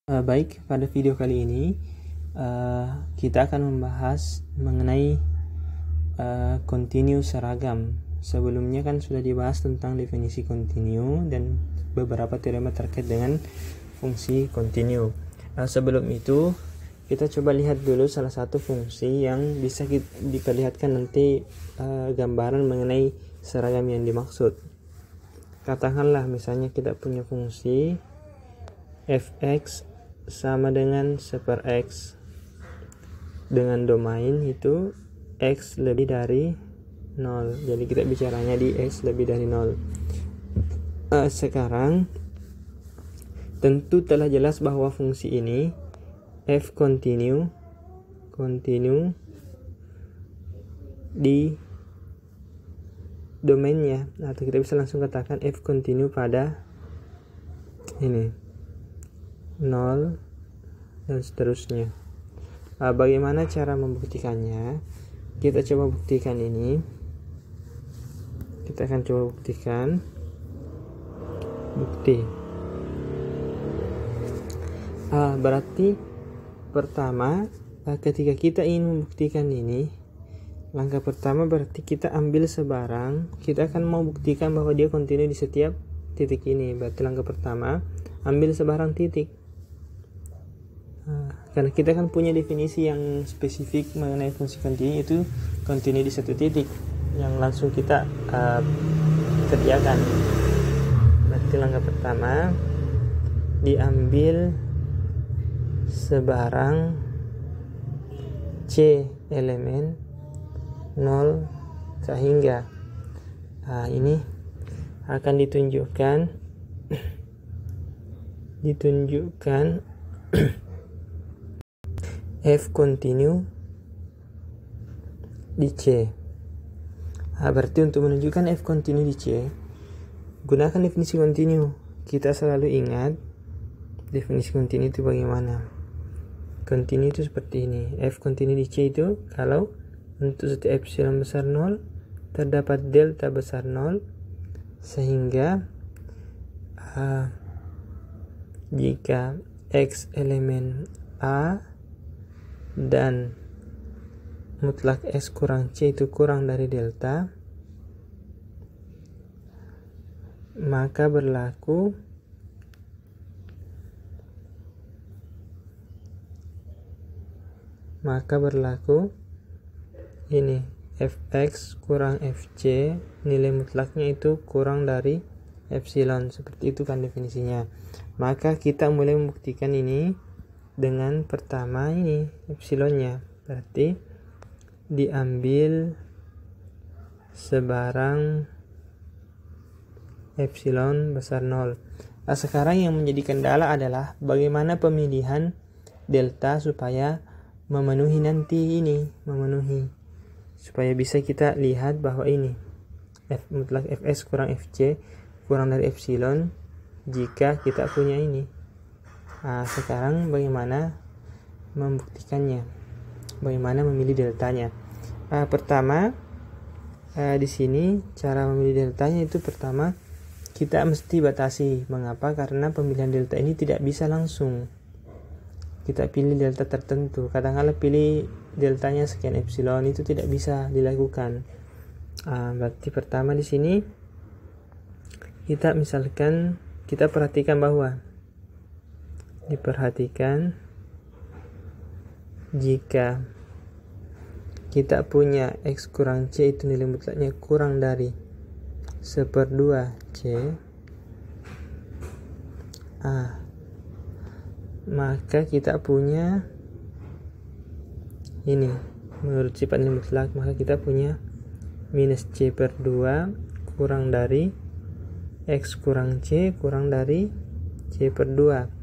Baik, pada video kali ini kita akan membahas mengenai kontinu seragam. Sebelumnya kan sudah dibahas tentang definisi kontinu dan beberapa teorema terkait dengan fungsi kontinu. Sebelum itu kita coba lihat dulu salah satu fungsi yang bisa diperlihatkan nanti gambaran mengenai seragam yang dimaksud. Katakanlah misalnya kita punya fungsi fx sama dengan 1 per x dengan domain itu x lebih dari 0. Jadi kita bicaranya di x lebih dari 0. Sekarang tentu telah jelas bahwa fungsi ini f kontinu di domainnya, atau kita bisa langsung katakan f kontinu pada ini 0 dan seterusnya. Bagaimana cara membuktikannya? Kita coba buktikan ini. Kita akan coba buktikan. Bukti. Berarti pertama, ketika kita ingin membuktikan ini, langkah pertama berarti kita ambil sebarang. Kita akan mau buktikan bahwa dia kontinu di setiap titik ini. Berarti langkah pertama, ambil sebarang titik. Karena kita kan punya definisi yang spesifik mengenai fungsi kontinu, itu kontinu di satu titik yang langsung kita kerjakan. Berarti langkah pertama, diambil sebarang C elemen 0 sehingga ini akan ditunjukkan f kontinu di C. Berarti untuk menunjukkan f kontinu di C, gunakan definisi kontinu. Kita selalu ingat definisi kontinu itu bagaimana. Kontinu itu seperti ini. F kontinu di C itu kalau untuk setiap epsilon besar 0 terdapat delta besar 0, sehingga jika x elemen A dan mutlak x kurang c itu kurang dari delta, maka berlaku ini fx kurang fc, nilai mutlaknya itu kurang dari epsilon. Seperti itu kan definisinya. Maka kita mulai membuktikan ini dengan pertama ini epsilonnya. Berarti diambil sebarang epsilon besar 0. Sekarang yang menjadi kendala adalah bagaimana pemilihan delta supaya memenuhi nanti ini, supaya bisa kita lihat bahwa ini f mutlak fs kurang fc kurang dari epsilon jika kita punya ini. Sekarang bagaimana membuktikannya? Bagaimana memilih deltanya? Pertama, di sini cara memilih deltanya itu pertama kita mesti batasi. Mengapa? Karena pemilihan delta ini tidak bisa langsung. Kita pilih delta tertentu. Katakanlah pilih deltanya sekian epsilon, itu tidak bisa dilakukan. Berarti pertama di sini kita misalkan kita perhatikan bahwa jika kita punya x kurang c itu nilai mutlaknya kurang dari 1/2 c, maka kita punya ini menurut sifat nilai mutlak, maka kita punya minus c/2 kurang dari x kurang c kurang dari c/2,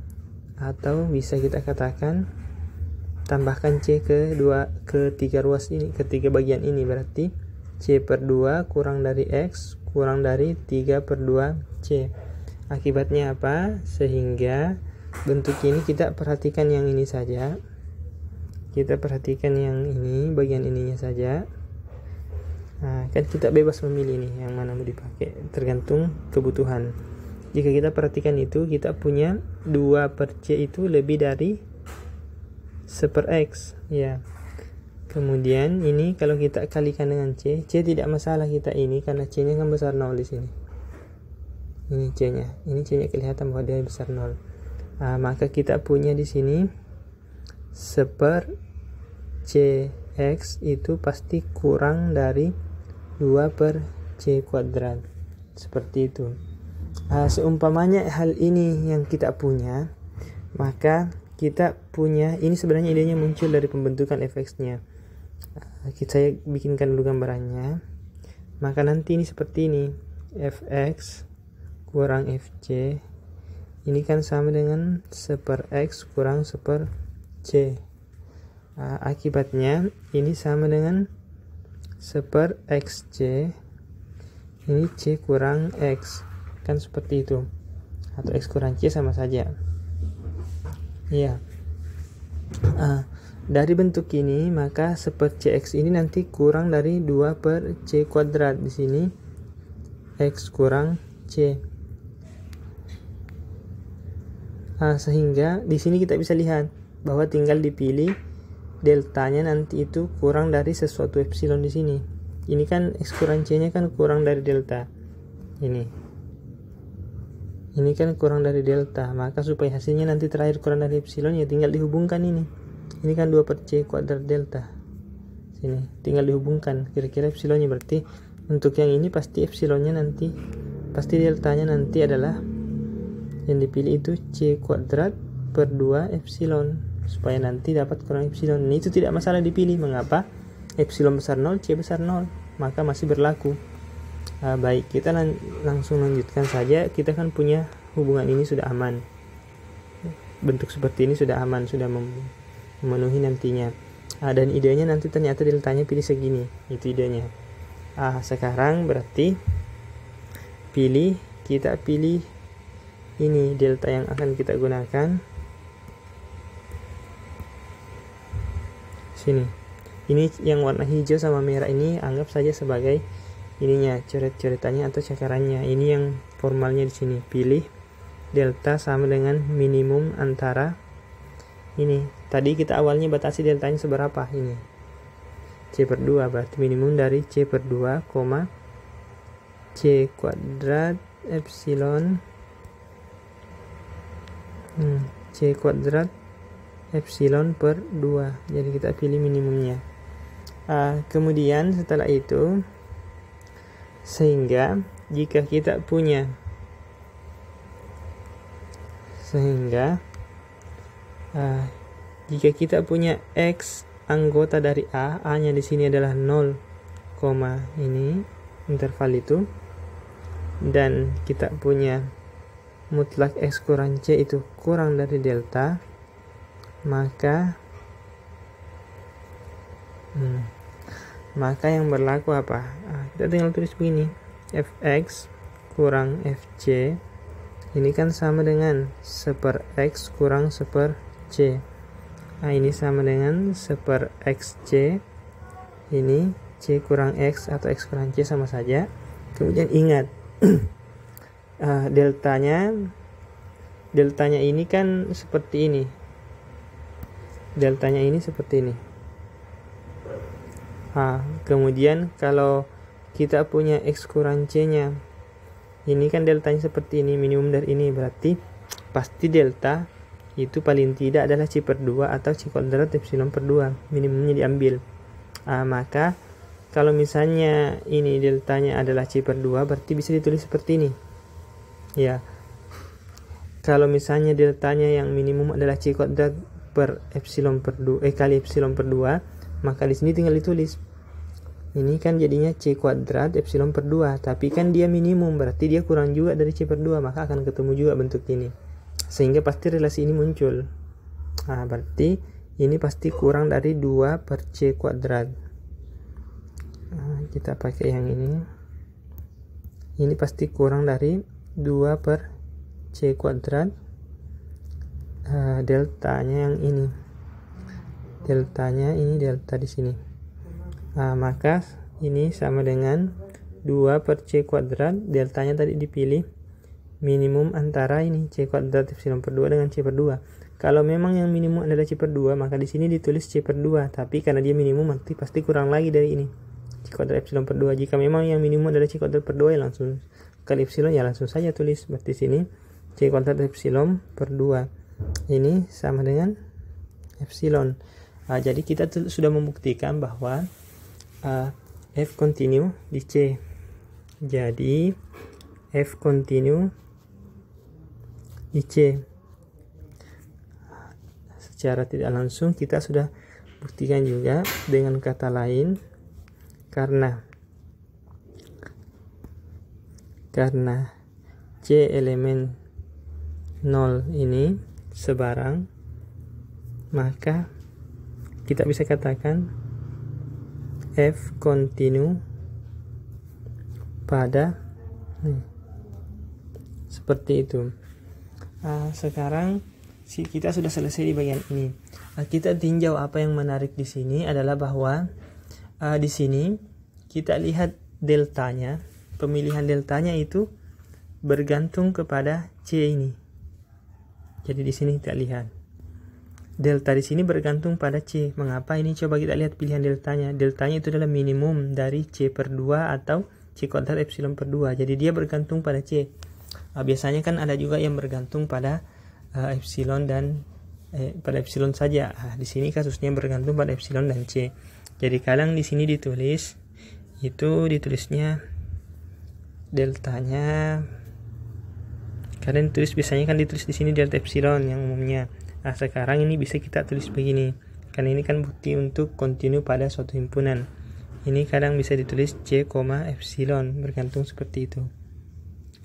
atau bisa kita katakan tambahkan c ke 3 ruas ini, ke 3 bagian ini, berarti c/2 kurang dari x kurang dari 3/2 c. Akibatnya apa? Sehingga bentuk ini kita perhatikan yang ini saja. Kita perhatikan yang ini, bagian ininya saja. Kan kita bebas memilih nih yang mana mau dipakai, tergantung kebutuhan. jika kita perhatikan itu, kita punya 2 per C itu lebih dari 1/X ya. Kemudian ini kalau kita kalikan dengan C tidak masalah kita ini karena C nya kan besar 0 di sini. Ini C nya kelihatan bahwa dia besar 0. Maka kita punya di sini 1/CX itu pasti kurang dari 2 per C kuadrat. Seperti itu. Seumpamanya hal ini yang kita punya, maka kita punya, ini sebenarnya idenya muncul dari pembentukan fx-nya. Saya bikinkan dulu gambarannya. Maka nanti ini seperti ini, fx kurang fc ini kan sama dengan 1/X kurang 1/C. Akibatnya ini sama dengan 1/XC, ini C kurang X, kan seperti itu, atau X kurang C sama saja ya. Dari bentuk ini maka 1/CX ini nanti kurang dari 2 per C kuadrat. Di sini X kurang C. Sehingga di sini kita bisa lihat bahwa tinggal dipilih deltanya nanti itu kurang dari sesuatu epsilon di sini. Ini kan X kurang C nya kan kurang dari delta. Ini kan kurang dari delta, maka supaya hasilnya nanti terakhir kurang dari epsilon ya tinggal dihubungkan ini. Ini kan 2 per C kuadrat delta. Sini tinggal dihubungkan kira-kira epsilonnya, berarti untuk yang ini pasti epsilonnya nanti, pasti deltanya nanti adalah yang dipilih itu C kuadrat per 2 epsilon, supaya nanti dapat kurang epsilon. Ini itu tidak masalah dipilih. Mengapa? Epsilon besar 0, C besar 0, maka masih berlaku. Baik, kita langsung lanjutkan saja. Kita kan punya hubungan ini sudah aman, bentuk seperti ini sudah aman, sudah memenuhi nantinya. Dan idenya nanti ternyata deltanya pilih segini, itu idenya. Sekarang berarti kita pilih ini delta yang akan kita gunakan. Sini. Ini yang warna hijau sama merah ini anggap saja sebagai ininya, coret-coretannya atau cakarannya. Ini yang formalnya di sini. Pilih delta sama dengan minimum antara ini. Tadi kita awalnya batasi deltanya seberapa ini? C per 2, berarti minimum dari C per 2, C kuadrat epsilon C kuadrat epsilon per 2. Jadi kita pilih minimumnya. Kemudian setelah itu, sehingga jika kita punya X anggota dari A nya di sini adalah 0, ini interval itu, dan kita punya mutlak X kurang C itu kurang dari delta, maka yang berlaku apa? Kita tinggal tulis begini, fx kurang fc ini kan sama dengan 1/X kurang 1/C. Ini sama dengan 1/XC, ini C kurang X atau X kurang C sama saja. Kemudian ingat deltanya ini kan seperti ini, deltanya ini seperti ini. Kemudian kalau kita punya X kurang C nya, ini kan deltanya seperti ini, minimum dari ini, berarti pasti delta itu paling tidak adalah C per 2 atau C kuadrat epsilon per 2, minimumnya diambil. Maka kalau misalnya ini deltanya adalah C per 2, berarti bisa ditulis seperti ini ya. Kalau misalnya deltanya yang minimum adalah C kuadrat per epsilon per 2 kali epsilon per 2, maka di sini tinggal ditulis. Ini kan jadinya C kuadrat epsilon per 2, tapi kan dia minimum, berarti dia kurang juga dari C per 2, maka akan ketemu juga bentuk ini. Sehingga pasti relasi ini muncul. Berarti ini pasti kurang dari 2 per C kuadrat. Kita pakai yang ini. Ini pasti kurang dari 2 per C kuadrat. Deltanya yang ini. Deltanya ini delta di sini. Maka ini sama dengan 2 per C kuadrat, deltanya tadi dipilih minimum antara ini C kuadrat epsilon per 2 dengan C per 2. Kalau memang yang minimum adalah C per 2, maka di sini ditulis C per 2, tapi karena dia minimum nanti pasti kurang lagi dari ini C kuadrat epsilon per 2. Jika memang yang minimum adalah C kuadrat per 2, ya langsung kali epsilon, ya langsung saja tulis. Berarti sini C kuadrat epsilon per 2 ini sama dengan epsilon. Jadi kita sudah membuktikan bahwa F continue di C. Jadi F continue di C. Secara tidak langsung kita sudah buktikan juga dengan kata lain, karena C elemen 0 ini sebarang, maka kita bisa katakan F continue pada seperti itu. Sekarang kita sudah selesai di bagian ini. Kita tinjau apa yang menarik di sini adalah bahwa di sini kita lihat deltanya, pemilihan deltanya itu bergantung kepada C ini. Jadi di sini kita lihat delta di sini bergantung pada C. Mengapa ini? Coba kita lihat pilihan deltanya. Deltanya itu adalah minimum dari C per 2 atau C kuadrat epsilon per 2. Jadi dia bergantung pada C. Biasanya kan ada juga yang bergantung pada epsilon dan pada epsilon saja. Di sini kasusnya bergantung pada epsilon dan C. Jadi kadang di sini ditulis itu ditulisnya deltanya. Kadang ditulis, biasanya kan ditulis di sini delta epsilon yang umumnya. Sekarang ini bisa kita tulis begini, karena ini kan bukti untuk kontinu pada suatu himpunan. Ini kadang bisa ditulis C, epsilon, bergantung seperti itu.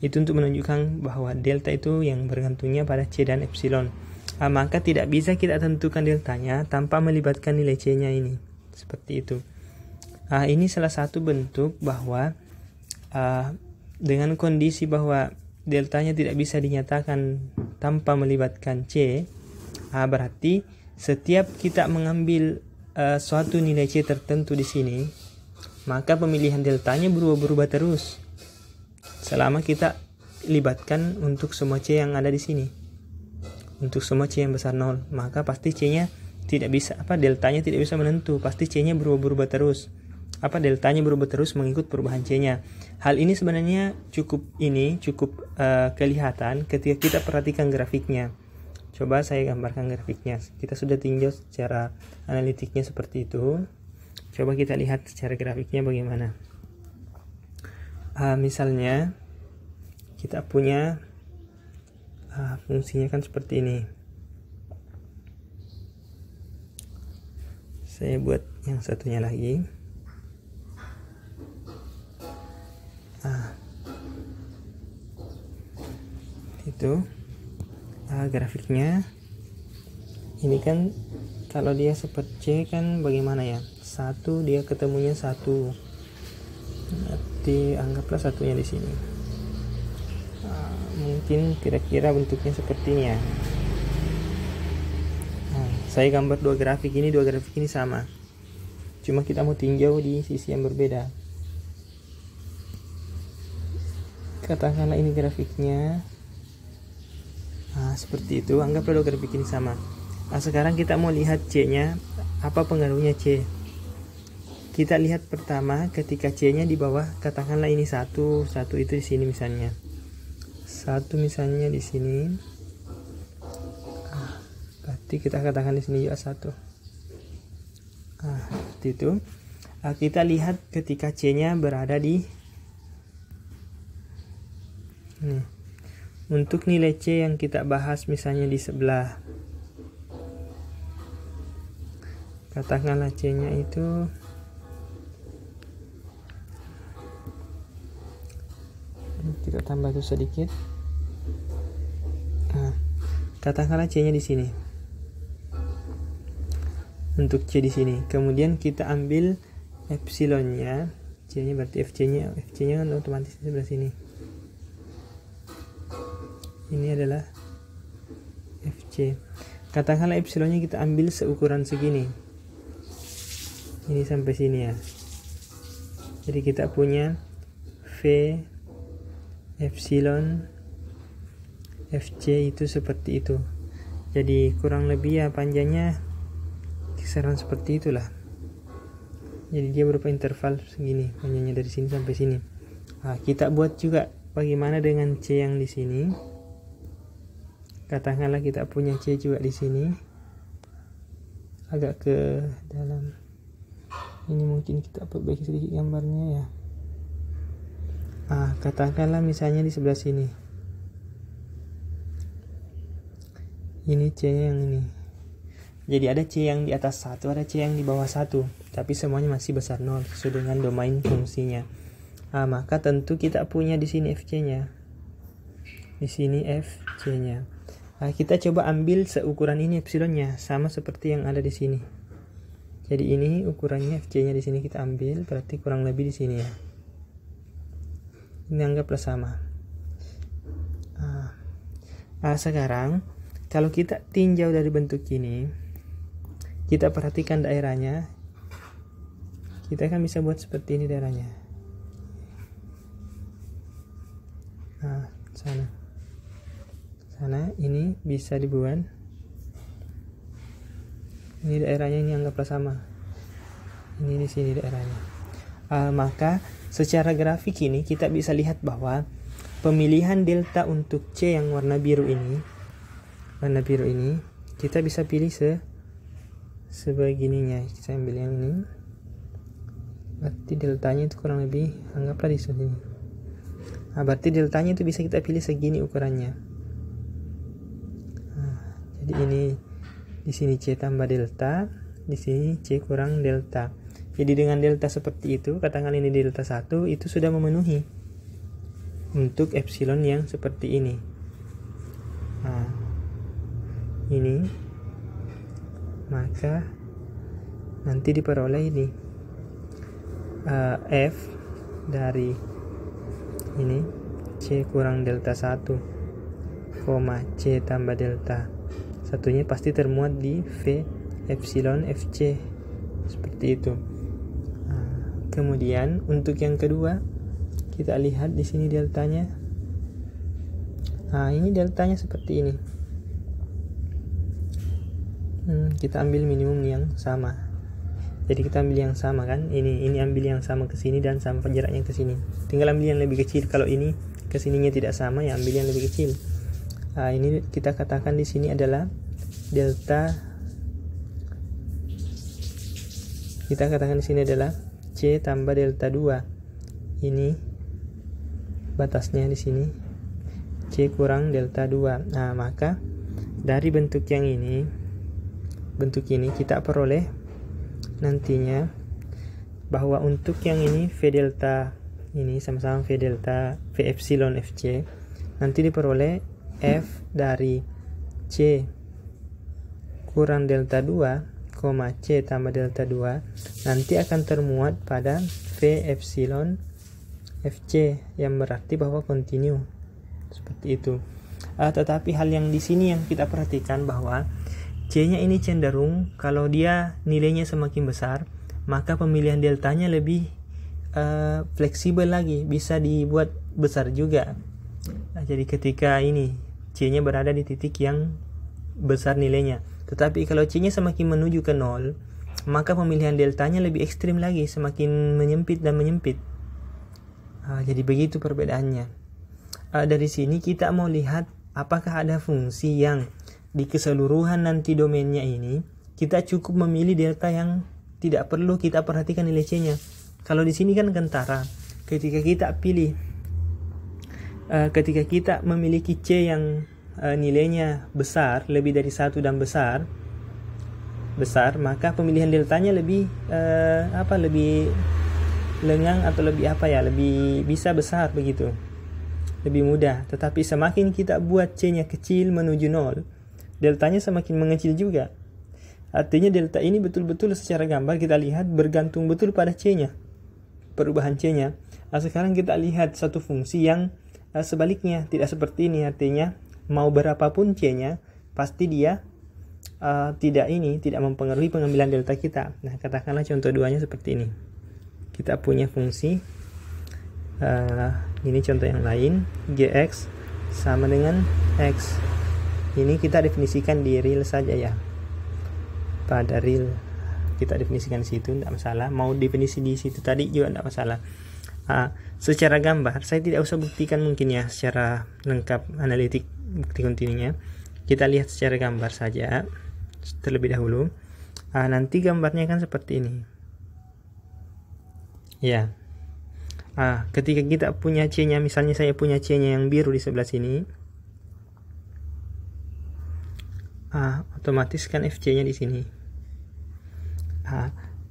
Itu untuk menunjukkan bahwa delta itu yang bergantungnya pada C dan epsilon. Maka tidak bisa kita tentukan deltanya tanpa melibatkan nilai C-nya ini. Seperti itu. Ini salah satu bentuk bahwa dengan kondisi bahwa deltanya tidak bisa dinyatakan tanpa melibatkan C, berarti setiap kita mengambil suatu nilai C tertentu di sini, maka pemilihan deltanya berubah-ubah terus selama kita libatkan untuk semua C yang ada di sini. Untuk semua C yang besar 0, maka pasti C-nya tidak bisa, deltanya tidak bisa menentu, pasti C-nya berubah-ubah terus. Deltanya berubah terus mengikut perubahan C-nya. Hal ini sebenarnya cukup kelihatan ketika kita perhatikan grafiknya. Coba saya gambarkan grafiknya. Kita sudah tinjau secara analitiknya seperti itu. Coba kita lihat secara grafiknya bagaimana. Misalnya kita punya fungsinya kan seperti ini. Saya buat yang satunya lagi. Itu grafiknya. Ini kan kalau dia seperti C kan bagaimana ya? Satu dia ketemunya satu. Nanti anggaplah satunya di sini. Mungkin kira-kira bentuknya seperti ini ya. Saya gambar dua grafik ini sama. Cuma kita mau tinjau di sisi yang berbeda. Katakanlah ini grafiknya. Seperti itu, anggaplah dua grafik ini sama. Sekarang kita mau lihat C-nya, apa pengaruhnya C. Kita lihat pertama ketika C-nya di bawah, katakanlah ini satu itu di sini misalnya. Satu misalnya di sini. Berarti kita katakan di sini juga satu. Seperti itu. Kita lihat ketika C-nya berada di nih. Untuk nilai C yang kita bahas misalnya di sebelah, katakanlah C-nya itu kita tambah itu sedikit. Katakanlah C-nya di sini. Untuk C di sini, kemudian kita ambil epsilonnya, C-nya berarti FC-nya kan otomatis di sebelah sini. Ini adalah FC. Katakanlah epsilonnya kita ambil seukuran segini. Ini sampai sini ya. Jadi kita punya V epsilon FC itu seperti itu. Jadi kurang lebih ya panjangnya kisaran seperti itulah. Jadi dia berupa interval segini panjangnya dari sini sampai sini. Nah, kita buat juga bagaimana dengan C yang di sini. Katakanlah kita punya C juga di sini. Agak ke dalam. Ini mungkin kita perbaiki sedikit gambarnya ya. Katakanlah misalnya di sebelah sini. Ini C yang ini. Jadi ada C yang di atas 1, ada C yang di bawah 1, tapi semuanya masih besar 0 sesuai dengan domain fungsinya. Maka tentu kita punya di sini FC-nya. Di sini FC-nya. Kita coba ambil seukuran ini epsilonnya, sama seperti yang ada di sini. Jadi ini ukurannya FC-nya di sini kita ambil, berarti kurang lebih di sini ya. Ini anggaplah sama. Sekarang kalau kita tinjau dari bentuk ini, kita perhatikan daerahnya, kita akan bisa buat seperti ini daerahnya. Sana ini bisa dibuat. Ini daerahnya, ini anggaplah sama. Ini di sini daerahnya. Maka secara grafik ini kita bisa lihat bahwa pemilihan delta untuk C yang warna biru ini kita bisa pilih sebegininya. Kita ambil yang ini, berarti deltanya itu kurang lebih anggaplah di sini. Berarti deltanya itu bisa kita pilih segini ukurannya. Jadi ini di sini C tambah delta, di sini C kurang delta. Jadi dengan delta seperti itu, katakan ini delta 1, itu sudah memenuhi untuk epsilon yang seperti ini. Ini maka nanti diperoleh ini F dari ini C kurang delta 1, C tambah delta. Satunya pasti termuat di V epsilon FC seperti itu. Kemudian untuk yang kedua kita lihat di sini deltanya. Ini deltanya seperti ini. Kita ambil minimum yang sama. Jadi kita ambil yang sama kan? Ini ambil yang sama ke sini dan sama jaraknya ke sini. Tinggal ambil yang lebih kecil. Kalau ini ke sininya tidak sama, ya ambil yang lebih kecil. Ini kita katakan di sini adalah delta. Kita katakan di sini adalah C tambah delta 2. Ini batasnya di sini. C kurang delta 2. Maka dari bentuk ini kita peroleh nantinya bahwa untuk yang ini V delta ini sama-sama V delta V epsilon FC, nanti diperoleh F dari C kurang delta 2, C tambah delta 2 nanti akan termuat pada V epsilon FC, yang berarti bahwa kontinu seperti itu. Tetapi hal yang di sini yang kita perhatikan bahwa C-nya ini cenderung kalau dia nilainya semakin besar, maka pemilihan deltanya lebih fleksibel lagi, bisa dibuat besar juga. Jadi ketika ini C-nya berada di titik yang besar nilainya. Tetapi kalau C-nya semakin menuju ke 0, maka pemilihan deltanya lebih ekstrim lagi, semakin menyempit dan menyempit. Jadi begitu perbedaannya. Dari sini kita mau lihat apakah ada fungsi yang di keseluruhan nanti domainnya ini kita cukup memilih delta yang tidak perlu kita perhatikan nilai C-nya. Kalau di sini kan kentara. Ketika kita memiliki C yang nilainya besar, lebih dari 1 dan besar, maka pemilihan deltanya lebih lebih lengang atau lebih lebih bisa besar begitu. Lebih mudah. Tetapi semakin kita buat C-nya kecil menuju 0, deltanya semakin mengecil juga. Artinya delta ini betul-betul secara gambar kita lihat bergantung betul pada C-nya, perubahan C-nya. Sekarang kita lihat satu fungsi yang sebaliknya, tidak seperti ini. Artinya mau berapapun C-nya pasti dia tidak mempengaruhi pengambilan delta kita. Nah, katakanlah contoh 2-nya seperti ini. Kita punya fungsi ini contoh yang lain, gx sama dengan X. Ini kita definisikan di real saja ya, pada real kita definisikan di situ, tidak masalah. Mau definisi di situ tadi juga tidak masalah. Secara gambar saya tidak usah buktikan mungkin ya secara lengkap analitik bukti kontinunya. Kita lihat secara gambar saja terlebih dahulu. Nanti gambarnya kan seperti ini ya. Ketika kita punya C nya, misalnya saya punya C nya yang biru di sebelah sini, otomatis kan FC nya di sini.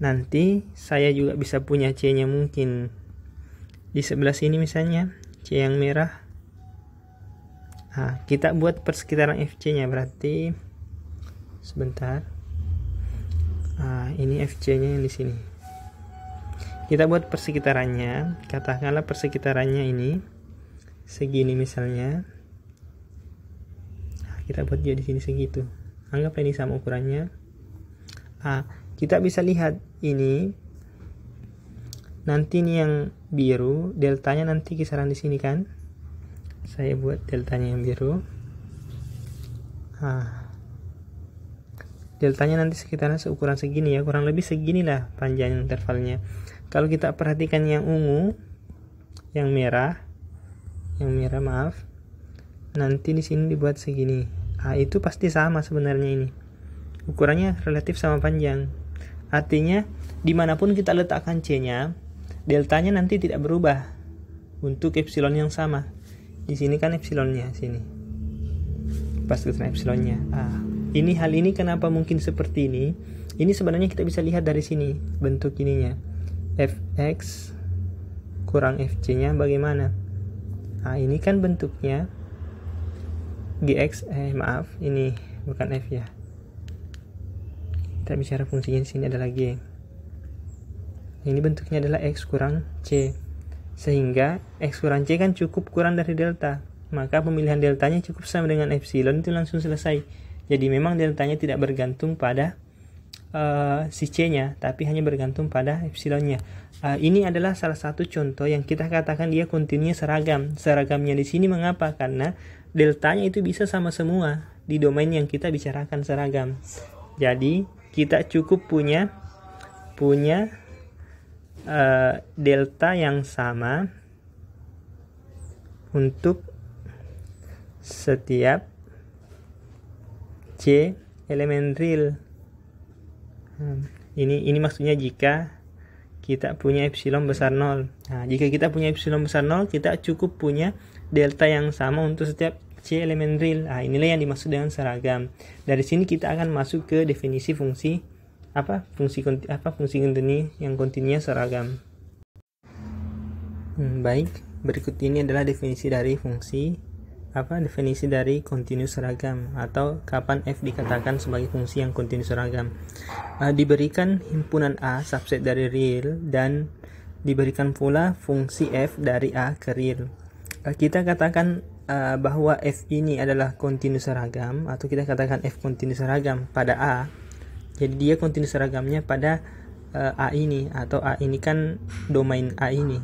Nanti saya juga bisa punya C nya mungkin di sebelah sini, misalnya C yang merah. Kita buat persekitaran FC nya, berarti sebentar, ini FC nya yang di sini. Kita buat persekitarannya, katakanlah persekitarannya ini segini misalnya. Kita buat dia di sini segitu. Anggaplah ini sama ukurannya. Kita bisa lihat ini. Nanti ini yang biru, deltanya nanti kisaran di sini kan. Saya buat deltanya yang biru. Deltanya nanti sekitaran seukuran segini ya, kurang lebih seginilah panjang intervalnya. Kalau kita perhatikan yang ungu, yang merah maaf, nanti di sini dibuat segini. Itu pasti sama sebenarnya, ini ukurannya relatif sama panjang. Artinya dimanapun kita letakkan C-nya, deltanya nanti tidak berubah untuk epsilon yang sama. Di sini kan epsilonnya sini, pas ketemu epsilonnya. Hal ini kenapa mungkin seperti ini? Ini sebenarnya kita bisa lihat dari sini bentuk ininya. Fx kurang Fc-nya bagaimana? Ini kan bentuknya Gx, ini bukan F ya. Kita bicara fungsinya di sini adalah G. Ini bentuknya adalah X kurang C. Sehingga X kurang C kan cukup kurang dari delta. Maka pemilihan deltanya cukup sama dengan epsilon, itu langsung selesai. Jadi memang deltanya tidak bergantung pada si C-nya, tapi hanya bergantung pada epsilonnya. Ini adalah salah satu contoh yang kita katakan dia kontinunya seragam. Seragamnya di sini mengapa? Karena deltanya itu bisa sama semua di domain yang kita bicarakan seragam. Jadi kita cukup punya delta yang sama untuk setiap C elemen real. Ini maksudnya jika kita punya epsilon besar 0. Jika kita punya epsilon besar 0, kita cukup punya delta yang sama untuk setiap C elemen real. Inilah yang dimaksud dengan seragam. Dari sini kita akan masuk ke definisi fungsi kontinu yang kontinunya seragam. Baik, berikut ini adalah definisi dari definisi dari kontinu seragam, atau kapan f dikatakan sebagai fungsi yang kontinu seragam. Diberikan himpunan A subset dari real dan diberikan pula fungsi f dari A ke real. Kita katakan bahwa f ini adalah kontinu seragam, atau kita katakan f kontinu seragam pada A. Jadi dia kontinu seragamnya pada A ini, atau A ini kan domain A ini.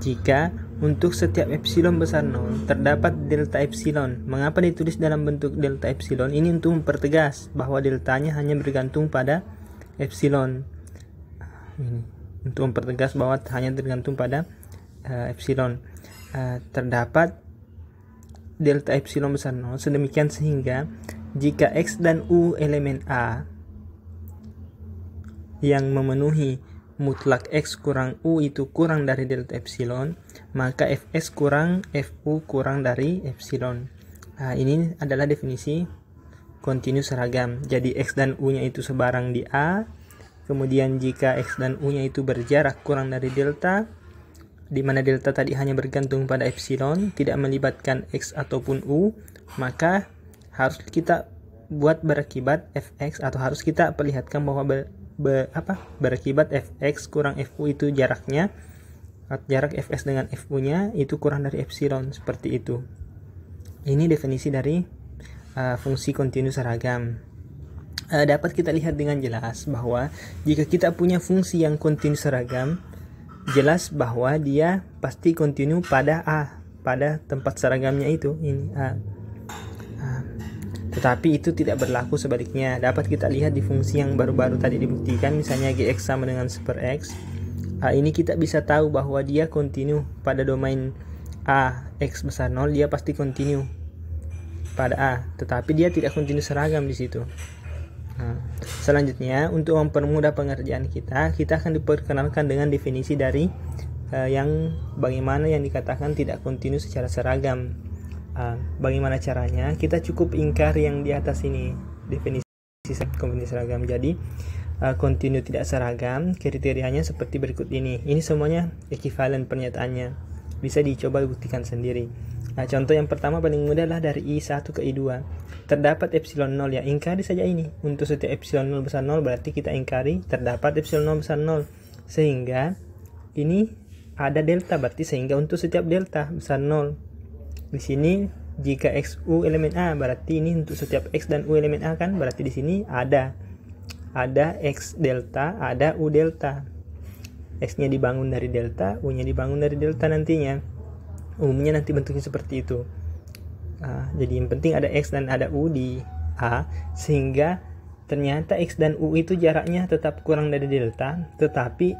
Jika untuk setiap epsilon besar 0 terdapat delta epsilon. Mengapa ditulis dalam bentuk delta epsilon? Ini untuk mempertegas bahwa deltanya hanya bergantung pada epsilon. Ini untuk mempertegas bahwa hanya tergantung pada epsilon. Terdapat delta epsilon besar 0 sedemikian sehingga jika x dan u elemen A yang memenuhi mutlak x kurang u itu kurang dari delta epsilon, maka fs kurang fu kurang dari epsilon. Ini adalah definisi kontinu seragam. Jadi x dan u nya itu sebarang di A, kemudian jika x dan u nya itu berjarak kurang dari delta, di mana delta tadi hanya bergantung pada epsilon, tidak melibatkan x ataupun u, maka harus kita buat berakibat fx, atau harus kita perlihatkan bahwa berakibat fx kurang fu itu jaraknya, jarak fs dengan fu nya itu kurang dari epsilon, seperti itu. Ini definisi dari fungsi kontinu seragam. Dapat kita lihat dengan jelas bahwa jika kita punya fungsi yang kontinu seragam, jelas bahwa dia pasti kontinu pada A, pada tempat seragamnya itu, ini A. Tetapi itu tidak berlaku sebaliknya. Dapat kita lihat di fungsi yang baru-baru tadi dibuktikan, misalnya Gx sama dengan super X. Ini kita bisa tahu bahwa dia kontinu pada domain A, X besar 0, dia pasti kontinu pada A, tetapi dia tidak kontinu seragam di situ. Selanjutnya, untuk mempermudah pengerjaan kita akan diperkenalkan dengan definisi dari yang bagaimana yang dikatakan tidak kontinu secara seragam. Bagaimana caranya? Kita cukup ingkar yang di atas ini, definisi kontinu seragam. Jadi kontinu tidak seragam kriterianya seperti berikut ini. Ini semuanya ekivalen pernyataannya, bisa dicoba buktikan sendiri. Contoh yang pertama paling mudah adalah dari I1 ke I2. Terdapat epsilon 0, ya ingkari saja ini. Untuk setiap epsilon 0 besar 0 berarti kita ingkari terdapat epsilon 0 besar 0. Sehingga ini ada delta, berarti sehingga untuk setiap delta besar 0. Di sini jika X U elemen A, berarti ini untuk setiap X dan U elemen A kan, berarti di sini ada X delta, ada U delta. X-nya dibangun dari delta, U-nya dibangun dari delta nantinya. Umumnya nanti bentuknya seperti itu. Jadi yang penting ada X dan ada U di A, sehingga ternyata X dan U itu jaraknya tetap kurang dari delta, tetapi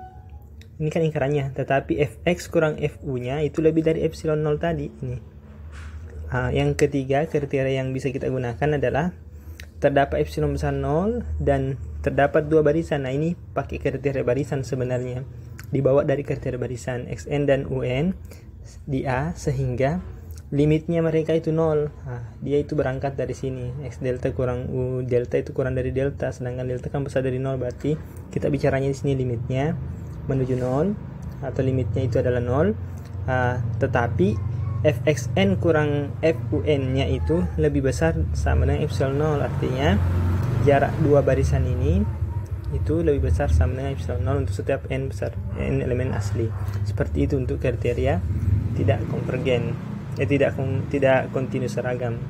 ini kan ingkarannya, tetapi Fx kurang Fu-nya itu lebih dari epsilon 0 tadi ini. Yang ketiga kriteria yang bisa kita gunakan adalah terdapat epsilon besar 0 dan terdapat dua barisan. Nah ini pakai kriteria barisan sebenarnya, dibawa dari kriteria barisan Xn dan Un di A, sehingga limitnya mereka itu 0. Dia itu berangkat dari sini, X delta kurang U delta itu kurang dari delta, sedangkan delta kan besar dari 0, berarti kita bicaranya di sini limitnya menuju 0 atau limitnya itu adalah 0. Tetapi Fxn kurang Fun-nya itu lebih besar sama dengan epsilon 0, artinya jarak dua barisan ini itu lebih besar sama dengan epsilon 0 untuk setiap n besar n elemen asli. Seperti itu untuk kriteria tidak konvergen, tidak kontinu seragam.